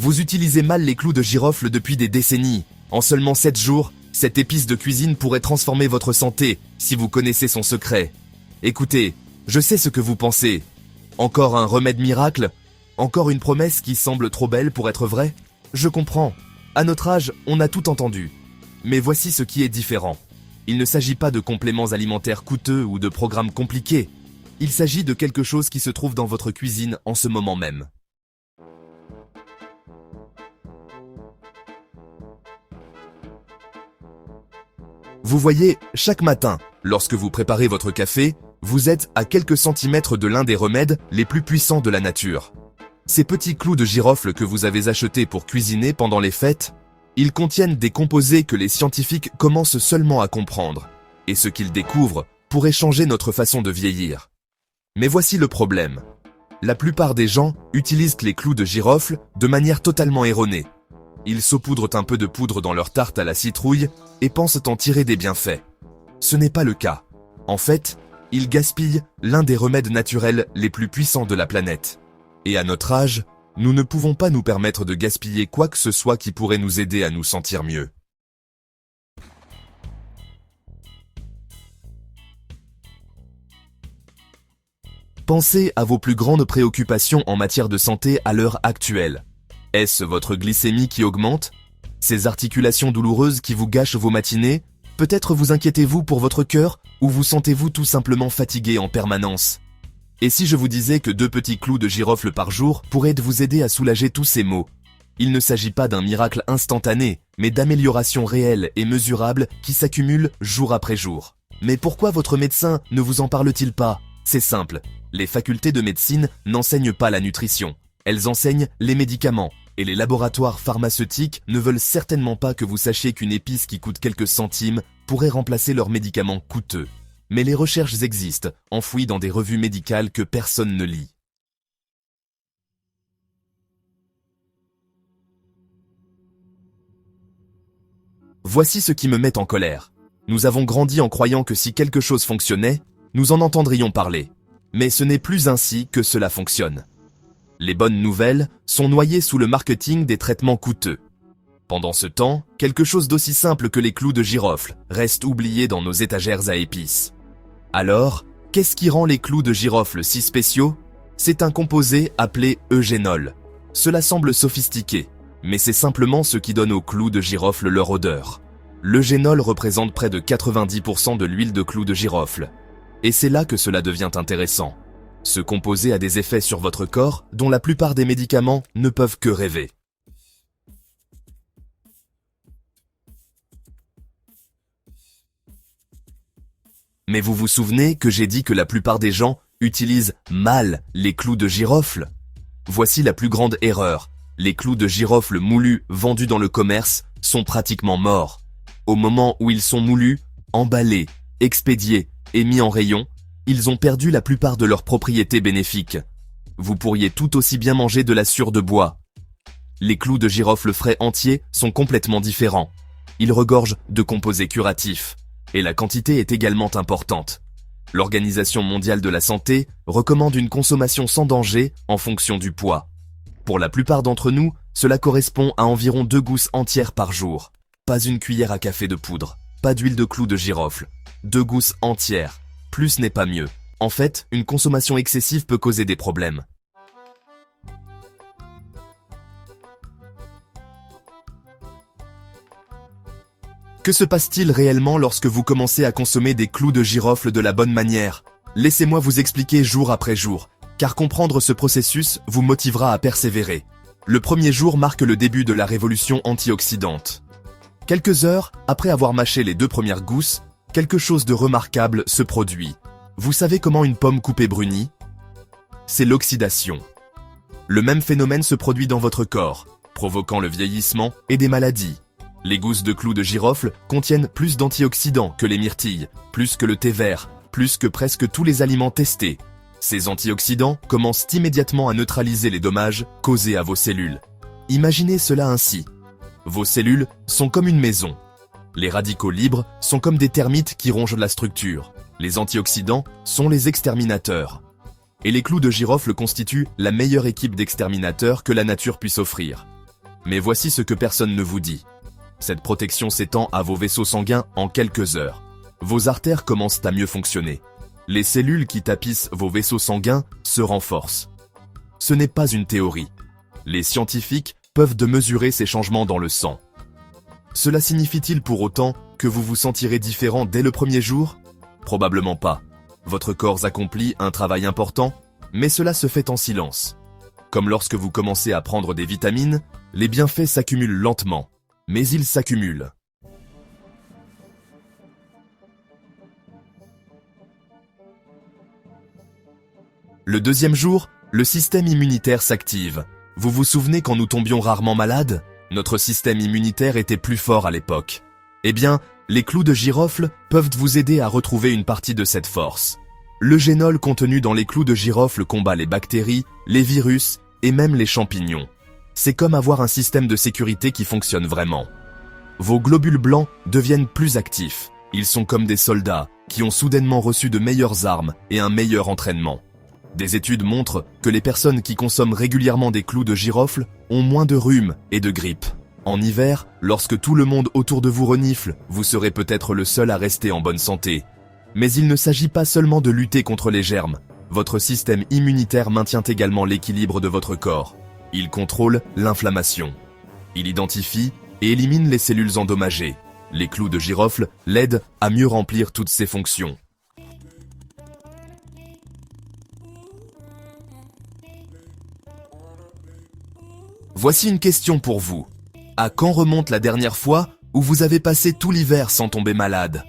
Vous utilisez mal les clous de girofle depuis des décennies. En seulement 7 jours, cette épice de cuisine pourrait transformer votre santé si vous connaissez son secret. Écoutez, je sais ce que vous pensez. Encore un remède miracle? Encore une promesse qui semble trop belle pour être vraie? Je comprends. À notre âge, on a tout entendu. Mais voici ce qui est différent. Il ne s'agit pas de compléments alimentaires coûteux ou de programmes compliqués. Il s'agit de quelque chose qui se trouve dans votre cuisine en ce moment même. Vous voyez, chaque matin, lorsque vous préparez votre café, vous êtes à quelques centimètres de l'un des remèdes les plus puissants de la nature. Ces petits clous de girofle que vous avez achetés pour cuisiner pendant les fêtes, ils contiennent des composés que les scientifiques commencent seulement à comprendre, et ce qu'ils découvrent pourrait changer notre façon de vieillir. Mais voici le problème. La plupart des gens utilisent les clous de girofle de manière totalement erronée. Ils saupoudrent un peu de poudre dans leur tarte à la citrouille et pensent en tirer des bienfaits. Ce n'est pas le cas. En fait, ils gaspillent l'un des remèdes naturels les plus puissants de la planète. Et à notre âge, nous ne pouvons pas nous permettre de gaspiller quoi que ce soit qui pourrait nous aider à nous sentir mieux. Pensez à vos plus grandes préoccupations en matière de santé à l'heure actuelle. Est-ce votre glycémie qui augmente? Ces articulations douloureuses qui vous gâchent vos matinées? Peut-être vous inquiétez-vous pour votre cœur ou vous sentez-vous tout simplement fatigué en permanence? Et si je vous disais que 2 petits clous de girofle par jour pourraient vous aider à soulager tous ces maux? Il ne s'agit pas d'un miracle instantané, mais d'améliorations réelles et mesurables qui s'accumulent jour après jour. Mais pourquoi votre médecin ne vous en parle-t-il pas? C'est simple, les facultés de médecine n'enseignent pas la nutrition. Elles enseignent les médicaments, et les laboratoires pharmaceutiques ne veulent certainement pas que vous sachiez qu'une épice qui coûte quelques centimes pourrait remplacer leurs médicaments coûteux. Mais les recherches existent, enfouies dans des revues médicales que personne ne lit. Voici ce qui me met en colère. Nous avons grandi en croyant que si quelque chose fonctionnait, nous en entendrions parler. Mais ce n'est plus ainsi que cela fonctionne. Les bonnes nouvelles sont noyées sous le marketing des traitements coûteux. Pendant ce temps, quelque chose d'aussi simple que les clous de girofle reste oublié dans nos étagères à épices. Alors, qu'est-ce qui rend les clous de girofle si spéciaux? C'est un composé appelé eugénol. Cela semble sophistiqué, mais c'est simplement ce qui donne aux clous de girofle leur odeur. L'eugénol représente près de 90% de l'huile de clous de girofle. Et c'est là que cela devient intéressant. Ce composé a des effets sur votre corps dont la plupart des médicaments ne peuvent que rêver. Mais vous vous souvenez que j'ai dit que la plupart des gens utilisent mal les clous de girofle? Voici la plus grande erreur. Les clous de girofle moulus vendus dans le commerce sont pratiquement morts. Au moment où ils sont moulus, emballés, expédiés et mis en rayon, ils ont perdu la plupart de leurs propriétés bénéfiques. Vous pourriez tout aussi bien manger de la sciure de bois. Les clous de girofle frais entiers sont complètement différents. Ils regorgent de composés curatifs. Et la quantité est également importante. L'Organisation mondiale de la santé recommande une consommation sans danger en fonction du poids. Pour la plupart d'entre nous, cela correspond à environ 2 gousses entières par jour. Pas une cuillère à café de poudre, pas d'huile de clous de girofle. 2 gousses entières. Plus n'est pas mieux. En fait, une consommation excessive peut causer des problèmes. Que se passe-t-il réellement lorsque vous commencez à consommer des clous de girofle de la bonne manière? Laissez-moi vous expliquer jour après jour, car comprendre ce processus vous motivera à persévérer. Le premier jour marque le début de la révolution antioxydante. Quelques heures après avoir mâché les 2 premières gousses, quelque chose de remarquable se produit. Vous savez comment une pomme coupée brunit? C'est l'oxydation. Le même phénomène se produit dans votre corps, provoquant le vieillissement et des maladies. Les gousses de clous de girofle contiennent plus d'antioxydants que les myrtilles, plus que le thé vert, plus que presque tous les aliments testés. Ces antioxydants commencent immédiatement à neutraliser les dommages causés à vos cellules. Imaginez cela ainsi. Vos cellules sont comme une maison. Les radicaux libres sont comme des termites qui rongent la structure. Les antioxydants sont les exterminateurs. Et les clous de girofle constituent la meilleure équipe d'exterminateurs que la nature puisse offrir. Mais voici ce que personne ne vous dit. Cette protection s'étend à vos vaisseaux sanguins en quelques heures. Vos artères commencent à mieux fonctionner. Les cellules qui tapissent vos vaisseaux sanguins se renforcent. Ce n'est pas une théorie. Les scientifiques peuvent mesurer ces changements dans le sang. Cela signifie-t-il pour autant que vous vous sentirez différent dès le premier jour? Probablement pas. Votre corps accomplit un travail important, mais cela se fait en silence. Comme lorsque vous commencez à prendre des vitamines, les bienfaits s'accumulent lentement, mais ils s'accumulent. Le deuxième jour, le système immunitaire s'active. Vous vous souvenez quand nous tombions rarement malades? Notre système immunitaire était plus fort à l'époque. Eh bien, les clous de girofle peuvent vous aider à retrouver une partie de cette force. Le génol contenu dans les clous de girofle combat les bactéries, les virus et même les champignons. C'est comme avoir un système de sécurité qui fonctionne vraiment. Vos globules blancs deviennent plus actifs. Ils sont comme des soldats qui ont soudainement reçu de meilleures armes et un meilleur entraînement. Des études montrent que les personnes qui consomment régulièrement des clous de girofle ont moins de rhume et de grippe. En hiver, lorsque tout le monde autour de vous renifle, vous serez peut-être le seul à rester en bonne santé. Mais il ne s'agit pas seulement de lutter contre les germes. Votre système immunitaire maintient également l'équilibre de votre corps. Il contrôle l'inflammation. Il identifie et élimine les cellules endommagées. Les clous de girofle l'aident à mieux remplir toutes ces fonctions. Voici une question pour vous. À quand remonte la dernière fois où vous avez passé tout l'hiver sans tomber malade?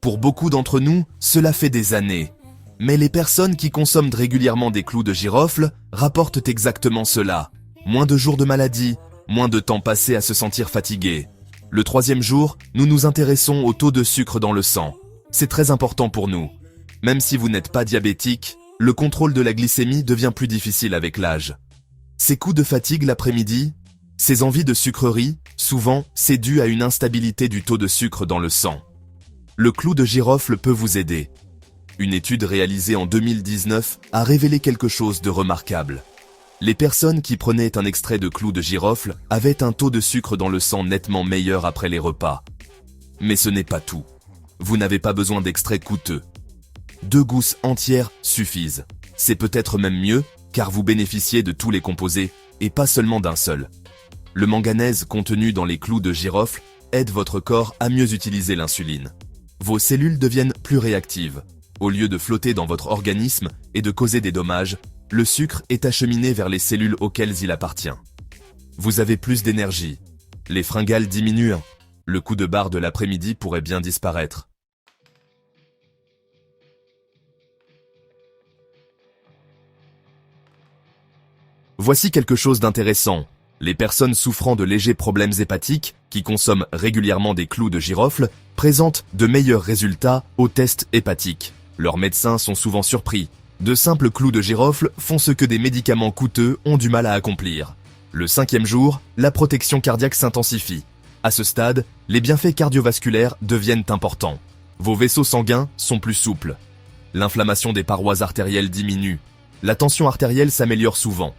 Pour beaucoup d'entre nous, cela fait des années. Mais les personnes qui consomment régulièrement des clous de girofle rapportent exactement cela. Moins de jours de maladie, moins de temps passé à se sentir fatigué. Le troisième jour, nous nous intéressons au taux de sucre dans le sang. C'est très important pour nous. Même si vous n'êtes pas diabétique, le contrôle de la glycémie devient plus difficile avec l'âge. Ces coups de fatigue l'après-midi, ces envies de sucreries, souvent, c'est dû à une instabilité du taux de sucre dans le sang. Le clou de girofle peut vous aider. Une étude réalisée en 2019 a révélé quelque chose de remarquable. Les personnes qui prenaient un extrait de clou de girofle avaient un taux de sucre dans le sang nettement meilleur après les repas. Mais ce n'est pas tout. Vous n'avez pas besoin d'extraits coûteux. 2 gousses entières suffisent. C'est peut-être même mieux, car vous bénéficiez de tous les composés, et pas seulement d'un seul. Le manganèse contenu dans les clous de girofle aide votre corps à mieux utiliser l'insuline. Vos cellules deviennent plus réactives. Au lieu de flotter dans votre organisme et de causer des dommages, le sucre est acheminé vers les cellules auxquelles il appartient. Vous avez plus d'énergie. Les fringales diminuent. Le coup de barre de l'après-midi pourrait bien disparaître. Voici quelque chose d'intéressant. Les personnes souffrant de légers problèmes hépatiques, qui consomment régulièrement des clous de girofle, présentent de meilleurs résultats aux tests hépatiques. Leurs médecins sont souvent surpris. De simples clous de girofle font ce que des médicaments coûteux ont du mal à accomplir. Le 5e jour, la protection cardiaque s'intensifie. À ce stade, les bienfaits cardiovasculaires deviennent importants. Vos vaisseaux sanguins sont plus souples. L'inflammation des parois artérielles diminue. La tension artérielle s'améliore souvent.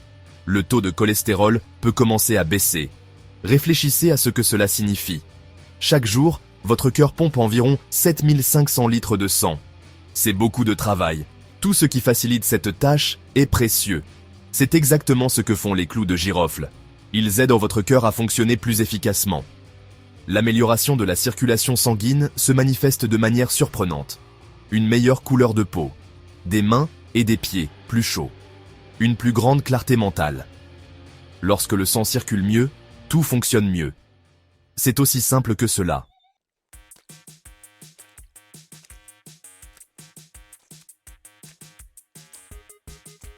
Le taux de cholestérol peut commencer à baisser. Réfléchissez à ce que cela signifie. Chaque jour, votre cœur pompe environ 7500 litres de sang. C'est beaucoup de travail. Tout ce qui facilite cette tâche est précieux. C'est exactement ce que font les clous de girofle. Ils aident votre cœur à fonctionner plus efficacement. L'amélioration de la circulation sanguine se manifeste de manière surprenante. Une meilleure couleur de peau. Des mains et des pieds plus chauds. Une plus grande clarté mentale. Lorsque le sang circule mieux, tout fonctionne mieux. C'est aussi simple que cela.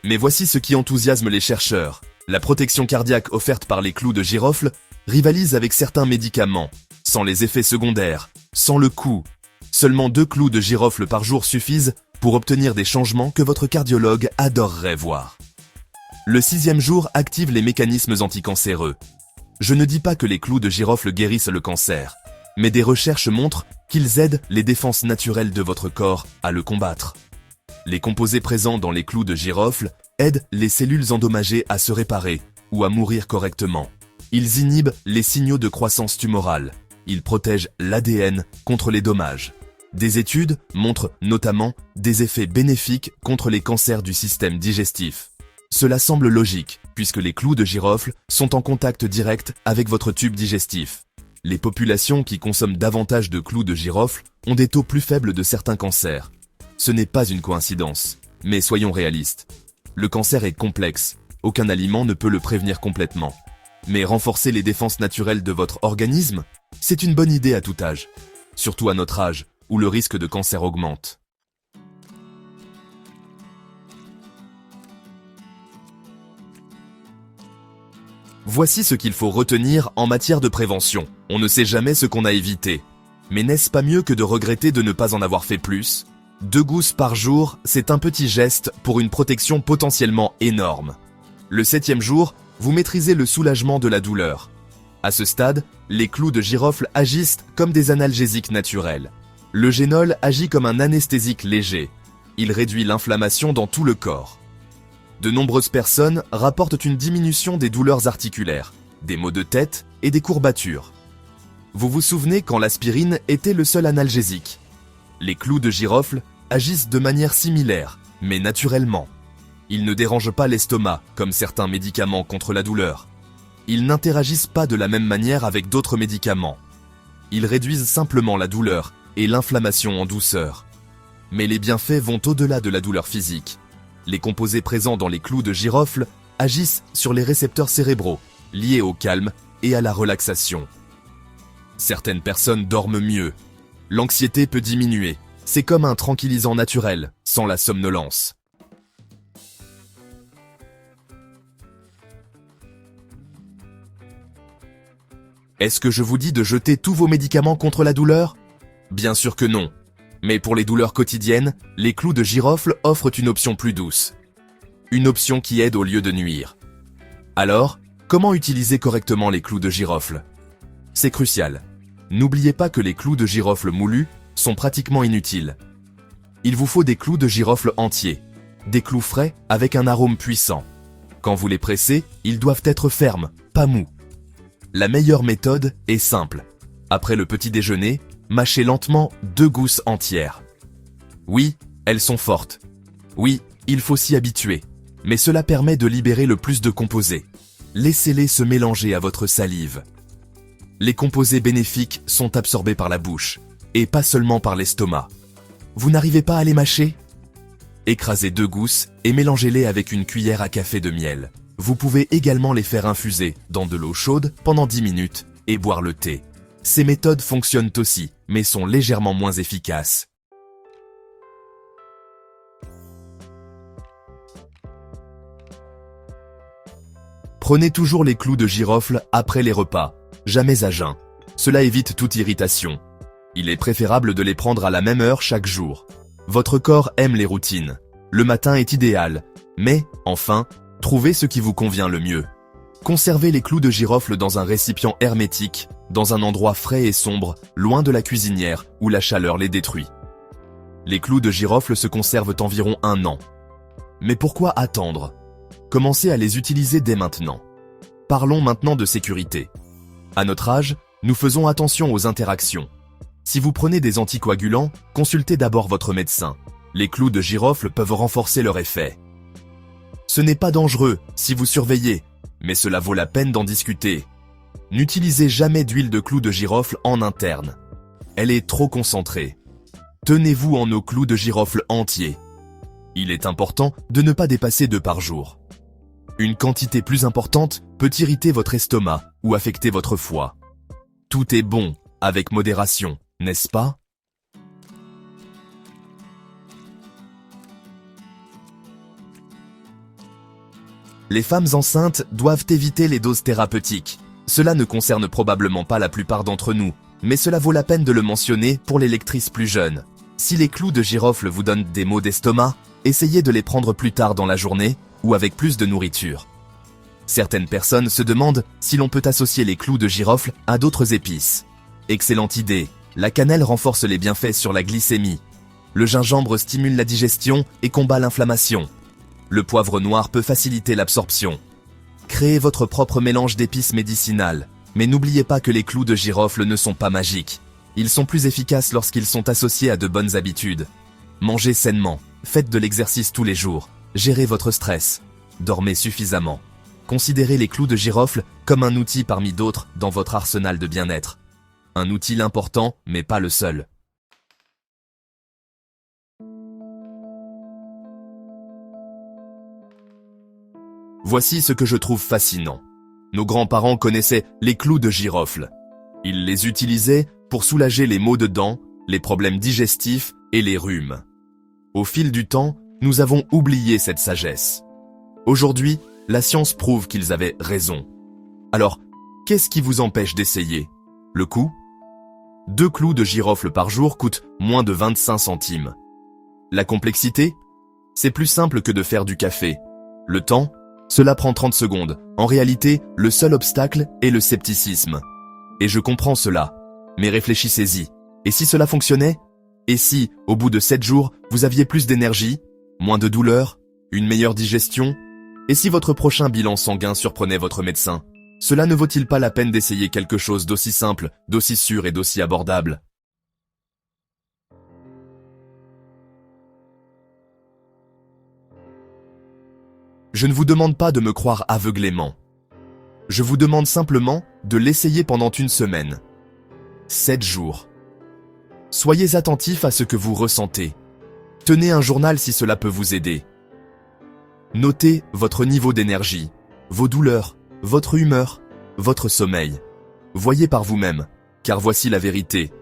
Mais voici ce qui enthousiasme les chercheurs. La protection cardiaque offerte par les clous de girofle rivalise avec certains médicaments, sans les effets secondaires, sans le coût. Seulement 2 clous de girofle par jour suffisent pour obtenir des changements que votre cardiologue adorerait voir. Le 6e jour active les mécanismes anticancéreux. Je ne dis pas que les clous de girofle guérissent le cancer, mais des recherches montrent qu'ils aident les défenses naturelles de votre corps à le combattre. Les composés présents dans les clous de girofle aident les cellules endommagées à se réparer ou à mourir correctement. Ils inhibent les signaux de croissance tumorale. Ils protègent l'ADN contre les dommages. Des études montrent notamment des effets bénéfiques contre les cancers du système digestif. Cela semble logique, puisque les clous de girofle sont en contact direct avec votre tube digestif. Les populations qui consomment davantage de clous de girofle ont des taux plus faibles de certains cancers. Ce n'est pas une coïncidence, mais soyons réalistes. Le cancer est complexe, aucun aliment ne peut le prévenir complètement. Mais renforcer les défenses naturelles de votre organisme, c'est une bonne idée à tout âge. Surtout à notre âge, où le risque de cancer augmente. Voici ce qu'il faut retenir en matière de prévention. On ne sait jamais ce qu'on a évité. Mais n'est-ce pas mieux que de regretter de ne pas en avoir fait plus ? 2 gousses par jour, c'est un petit geste pour une protection potentiellement énorme. Le 7e jour, vous maîtrisez le soulagement de la douleur. À ce stade, les clous de girofle agissent comme des analgésiques naturels. Le génol agit comme un anesthésique léger. Il réduit l'inflammation dans tout le corps. De nombreuses personnes rapportent une diminution des douleurs articulaires, des maux de tête et des courbatures. Vous vous souvenez quand l'aspirine était le seul analgésique ? Les clous de girofle agissent de manière similaire, mais naturellement. Ils ne dérangent pas l'estomac, comme certains médicaments contre la douleur. Ils n'interagissent pas de la même manière avec d'autres médicaments. Ils réduisent simplement la douleur et l'inflammation en douceur. Mais les bienfaits vont au-delà de la douleur physique. Les composés présents dans les clous de girofle agissent sur les récepteurs cérébraux, liés au calme et à la relaxation. Certaines personnes dorment mieux. L'anxiété peut diminuer. C'est comme un tranquillisant naturel, sans la somnolence. Est-ce que je vous dis de jeter tous vos médicaments contre la douleur ? Bien sûr que non. Mais pour les douleurs quotidiennes, les clous de girofle offrent une option plus douce. Une option qui aide au lieu de nuire. Alors, comment utiliser correctement les clous de girofle ? C'est crucial. N'oubliez pas que les clous de girofle moulus sont pratiquement inutiles. Il vous faut des clous de girofle entiers, des clous frais avec un arôme puissant. Quand vous les pressez, ils doivent être fermes, pas mous. La meilleure méthode est simple. Après le petit déjeuner, mâchez lentement 2 gousses entières. Oui, elles sont fortes. Oui, il faut s'y habituer. Mais cela permet de libérer le plus de composés. Laissez-les se mélanger à votre salive. Les composés bénéfiques sont absorbés par la bouche, et pas seulement par l'estomac. Vous n'arrivez pas à les mâcher ? Écrasez 2 gousses et mélangez-les avec une cuillère à café de miel. Vous pouvez également les faire infuser dans de l'eau chaude pendant 10 minutes et boire le thé. Ces méthodes fonctionnent aussi, mais sont légèrement moins efficaces. Prenez toujours les clous de girofle après les repas, jamais à jeun. Cela évite toute irritation. Il est préférable de les prendre à la même heure chaque jour. Votre corps aime les routines. Le matin est idéal, mais, enfin, trouvez ce qui vous convient le mieux. Conservez les clous de girofle dans un récipient hermétique, dans un endroit frais et sombre, loin de la cuisinière, où la chaleur les détruit. Les clous de girofle se conservent environ 1 an. Mais pourquoi attendre ? Commencez à les utiliser dès maintenant. Parlons maintenant de sécurité. À notre âge, nous faisons attention aux interactions. Si vous prenez des anticoagulants, consultez d'abord votre médecin. Les clous de girofle peuvent renforcer leur effet. Ce n'est pas dangereux si vous surveillez, mais cela vaut la peine d'en discuter. N'utilisez jamais d'huile de clous de girofle en interne. Elle est trop concentrée. Tenez-vous en eau clous de girofle entiers. Il est important de ne pas dépasser 2 par jour. Une quantité plus importante peut irriter votre estomac ou affecter votre foie. Tout est bon, avec modération, n'est-ce pas ? Les femmes enceintes doivent éviter les doses thérapeutiques. Cela ne concerne probablement pas la plupart d'entre nous, mais cela vaut la peine de le mentionner pour les lectrices plus jeunes. Si les clous de girofle vous donnent des maux d'estomac, essayez de les prendre plus tard dans la journée ou avec plus de nourriture. Certaines personnes se demandent si l'on peut associer les clous de girofle à d'autres épices. Excellente idée, la cannelle renforce les bienfaits sur la glycémie. Le gingembre stimule la digestion et combat l'inflammation. Le poivre noir peut faciliter l'absorption. Créez votre propre mélange d'épices médicinales. Mais n'oubliez pas que les clous de girofle ne sont pas magiques. Ils sont plus efficaces lorsqu'ils sont associés à de bonnes habitudes. Mangez sainement, faites de l'exercice tous les jours, gérez votre stress, dormez suffisamment. Considérez les clous de girofle comme un outil parmi d'autres dans votre arsenal de bien-être. Un outil important, mais pas le seul. Voici ce que je trouve fascinant. Nos grands-parents connaissaient les clous de girofle. Ils les utilisaient pour soulager les maux de dents, les problèmes digestifs et les rhumes. Au fil du temps, nous avons oublié cette sagesse. Aujourd'hui, la science prouve qu'ils avaient raison. Alors, qu'est-ce qui vous empêche d'essayer? Le coût? 2 clous de girofle par jour coûtent moins de 25 centimes. La complexité? C'est plus simple que de faire du café. Le temps? Cela prend 30 secondes. En réalité, le seul obstacle est le scepticisme. Et je comprends cela. Mais réfléchissez-y. Et si cela fonctionnait? Et si, au bout de 7 jours, vous aviez plus d'énergie, moins de douleur, une meilleure digestion? Et si votre prochain bilan sanguin surprenait votre médecin? Cela ne vaut-il pas la peine d'essayer quelque chose d'aussi simple, d'aussi sûr et d'aussi abordable? Je ne vous demande pas de me croire aveuglément. Je vous demande simplement de l'essayer pendant une semaine. 7 jours. Soyez attentif à ce que vous ressentez. Tenez un journal si cela peut vous aider. Notez votre niveau d'énergie, vos douleurs, votre humeur, votre sommeil. Voyez par vous-même, car voici la vérité.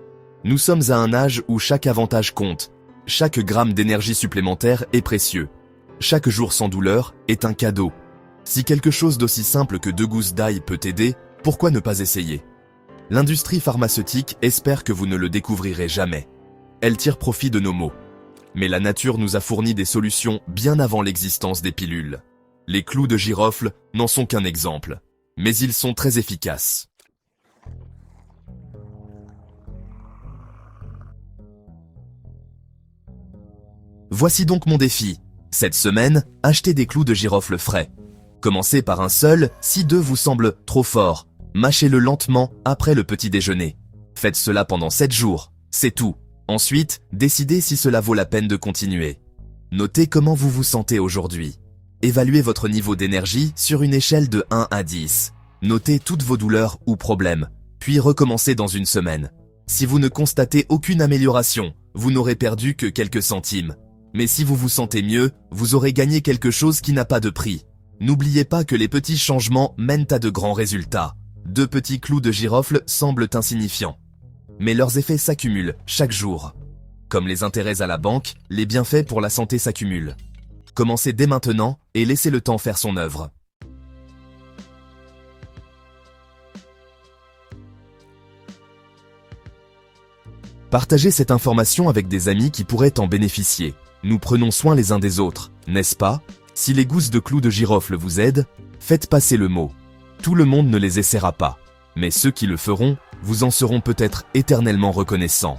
Nous sommes à un âge où chaque avantage compte. Chaque gramme d'énergie supplémentaire est précieux. Chaque jour sans douleur est un cadeau. Si quelque chose d'aussi simple que 2 gousses d'ail peut t'aider, pourquoi ne pas essayer? L'industrie pharmaceutique espère que vous ne le découvrirez jamais. Elle tire profit de nos maux. Mais la nature nous a fourni des solutions bien avant l'existence des pilules. Les clous de girofle n'en sont qu'un exemple, mais ils sont très efficaces. Voici donc mon défi. Cette semaine, achetez des clous de girofle frais. Commencez par un seul, si 2 vous semblent trop forts. Mâchez-le lentement après le petit déjeuner. Faites cela pendant 7 jours, c'est tout. Ensuite, décidez si cela vaut la peine de continuer. Notez comment vous vous sentez aujourd'hui. Évaluez votre niveau d'énergie sur une échelle de 1 à 10. Notez toutes vos douleurs ou problèmes, puis recommencez dans une semaine. Si vous ne constatez aucune amélioration, vous n'aurez perdu que quelques centimes. Mais si vous vous sentez mieux, vous aurez gagné quelque chose qui n'a pas de prix. N'oubliez pas que les petits changements mènent à de grands résultats. 2 petits clous de girofle semblent insignifiants. Mais leurs effets s'accumulent chaque jour. Comme les intérêts à la banque, les bienfaits pour la santé s'accumulent. Commencez dès maintenant et laissez le temps faire son œuvre. Partagez cette information avec des amis qui pourraient en bénéficier. Nous prenons soin les uns des autres, n'est-ce pas? Si les gousses de clous de girofle vous aident, faites passer le mot. Tout le monde ne les essaiera pas, mais ceux qui le feront, vous en seront peut-être éternellement reconnaissants.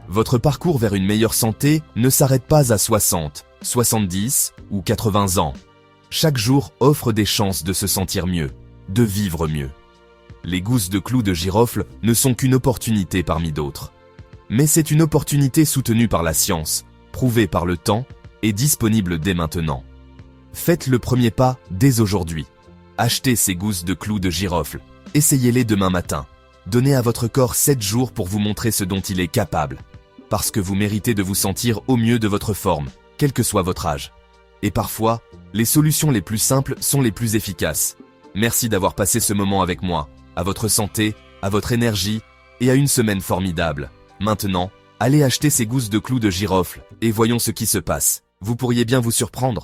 Votre parcours vers une meilleure santé ne s'arrête pas à 60, 70 ou 80 ans. Chaque jour offre des chances de se sentir mieux, de vivre mieux. Les gousses de clous de girofle ne sont qu'une opportunité parmi d'autres. Mais c'est une opportunité soutenue par la science, prouvée par le temps et disponible dès maintenant. Faites le premier pas dès aujourd'hui. Achetez ces gousses de clous de girofle. Essayez-les demain matin. Donnez à votre corps 7 jours pour vous montrer ce dont il est capable. Parce que vous méritez de vous sentir au mieux de votre forme, quel que soit votre âge. Et parfois, les solutions les plus simples sont les plus efficaces. Merci d'avoir passé ce moment avec moi. À votre santé, à votre énergie et à une semaine formidable. Maintenant, allez acheter ces gousses de clous de girofle et voyons ce qui se passe. Vous pourriez bien vous surprendre.